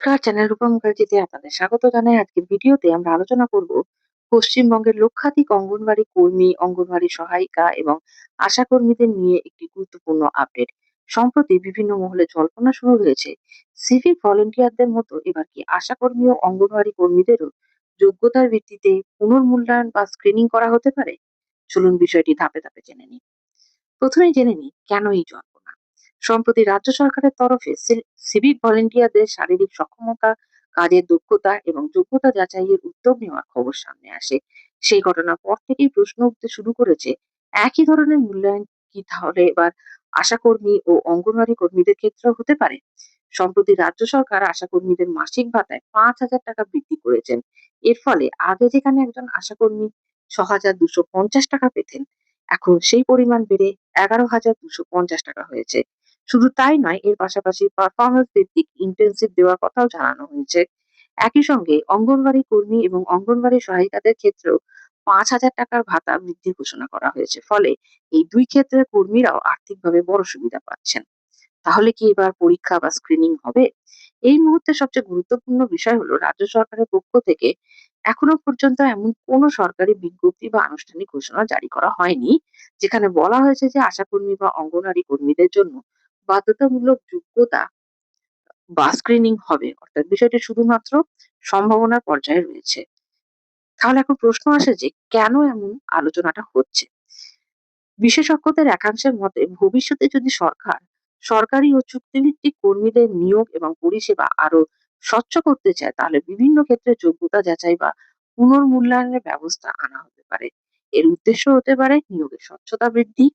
নমস্কার, চ্যানেল রূপা মুখার্জিতে আপনাদের স্বাগত জানাই। আজকের ভিডিওতে আমরা আলোচনা করব পশ্চিমবঙ্গের লক্ষাধিক অঙ্গনওয়াড়ি কর্মী, অঙ্গনওয়াড়ি সহায়িকা এবং আশা কর্মীদের নিয়ে একটি গুরুত্বপূর্ণ আপডেট। সম্প্রতি বিভিন্ন মহলে জল্পনা শুরু হয়েছে, সিভিক ভলেন্টিয়ারদের মতো এবার কি আশা কর্মী ও অঙ্গনওয়াড়ি কর্মীদেরও যোগ্যতার ভিত্তিতে পুনর্মূল্যায়ন বা স্ক্রিনিং করা হতে পারে। চলুন বিষয়টি ধাপে ধাপে জেনে নিই। প্রথমেই জেনে নিই কেন এই জল্পনা। সম্প্রতি রাজ্য সরকারের তরফে সিভিক ভলেন্টিয়ারদের শারীরিক সক্ষমতা, কাজের দক্ষতা এবং যোগ্যতা যাচাইয়ের উদ্যোগ নেওয়ার খবর সামনে আসে। সেই ঘটনার পর থেকেই প্রশ্ন উঠতে শুরু করেছে, একই ধরনের মূল্যায়ন কি তাহলে এবার আশাকর্মী ও অঙ্গনওয়াড়ি কর্মীদের ক্ষেত্রেও হতে পারে? সম্প্রতি রাজ্য সরকার আশাকর্মীদের মাসিক ভাতায় ৫,০০০ টাকা বৃদ্ধি করেছেন। এর ফলে আগে যেখানে একজন আশাকর্মী ৬,২৫০ টাকা পেতেন, এখন সেই পরিমাণ বেড়ে ১১,২৫০ টাকা হয়েছে। শুধু তাই নয়, এর পাশাপাশি পারফরমেন্স ভিত্তিক ইনটেনসিভ দেওয়ার কথাও জানানো হয়েছে। একই সঙ্গে অঙ্গনওয়াড়ি কর্মী এবং অঙ্গনওয়াড়ি সহায়িকাদের ক্ষেত্রেও ৫,০০০ টাকার ভাতা বৃদ্ধির ঘোষণা করা হয়েছে। ফলে এই দুই ক্ষেত্রের কর্মীরাও আর্থিকভাবে বড় সুবিধা পাচ্ছেন। তাহলে কি এবার পরীক্ষা বা স্ক্রিনিং হবে? এই মুহূর্তে সবচেয়ে গুরুত্বপূর্ণ বিষয় হলো, রাজ্য সরকারের পক্ষ থেকে এখনো পর্যন্ত এমন কোনো সরকারি বিজ্ঞপ্তি বা আনুষ্ঠানিক ঘোষণা জারি করা হয়নি, যেখানে বলা হয়েছে যে আশাকর্মী বা অঙ্গনওয়াড়ি কর্মীদের জন্য বাধ্যতামূলক যোগ্যতা বা স্ক্রিনিং হবে। অর্থাৎ বিষয়টি শুধুমাত্র সম্ভাবনার পর্যায়ে রয়েছে। তাহলে এখন প্রশ্ন আসে যে কেন এমন আলোচনাটা হচ্ছে? বিশেষজ্ঞদের একাংশের মতে, ভবিষ্যতে যদি সরকার সরকারি ও চুক্তিভিত্তিক কর্মীদের নিয়োগ এবং পরিষেবা আরো স্বচ্ছ করতে চায়, তাহলে বিভিন্ন ক্ষেত্রে যোগ্যতা যাচাই বা পুনর্মূল্যায়নের ব্যবস্থা আনা হতে পারে। এর উদ্দেশ্য হতে পারে নিয়োগের স্বচ্ছতা বৃদ্ধি,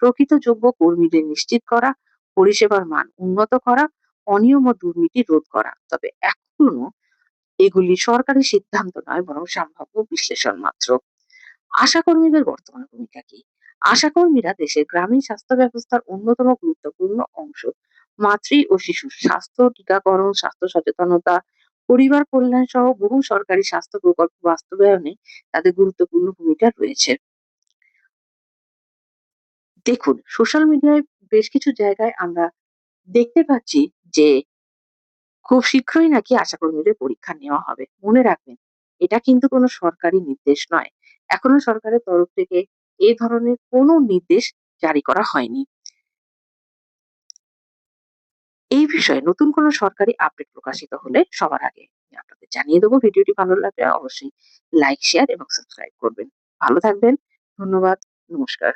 প্রকৃত যোগ্য কর্মীদের নিশ্চিত করা, পরিষেবার মান উন্নত করা, অনিয়ম ও দুর্নীতি রোধ করা। তবে এখনো এগুলি সরকারি সিদ্ধান্ত নয়, বরং সম্ভাব্য বিশ্লেষণ মাত্র। আশাকর্মীদের বর্তমান ভূমিকা কি? আশাকর্মীরা দেশের গ্রামীণ স্বাস্থ্য ব্যবস্থার অন্যতম গুরুত্বপূর্ণ অংশ। মাতৃ ও শিশু স্বাস্থ্য, টিকাকরণ, স্বাস্থ্য সচেতনতা, পরিবার কল্যাণ সহ বহু সরকারি স্বাস্থ্য প্রকল্প বাস্তবায়নে তাদের গুরুত্বপূর্ণ ভূমিকা রয়েছে। দেখুন, সোশ্যাল মিডিয়ায় বেশ কিছু জায়গায় আমরা দেখতে পাচ্ছি যে খুব শীঘ্রই নাকি আশাকর্মীদের পরীক্ষা নেওয়া হবে। মনে রাখবেন, এটা কিন্তু কোনো সরকারি নির্দেশ নয়। এখনো সরকারের তরফ থেকে এ ধরনের কোনো নির্দেশ জারি করা হয়নি। এই বিষয়ে নতুন কোনো সরকারি আপডেট প্রকাশিত হলে সবার আগে আমি আপনাদের জানিয়ে দেবো। ভিডিওটি ভালো লাগলে অবশ্যই লাইক, শেয়ার এবং সাবস্ক্রাইব করবেন। ভালো থাকবেন। ধন্যবাদ। নমস্কার।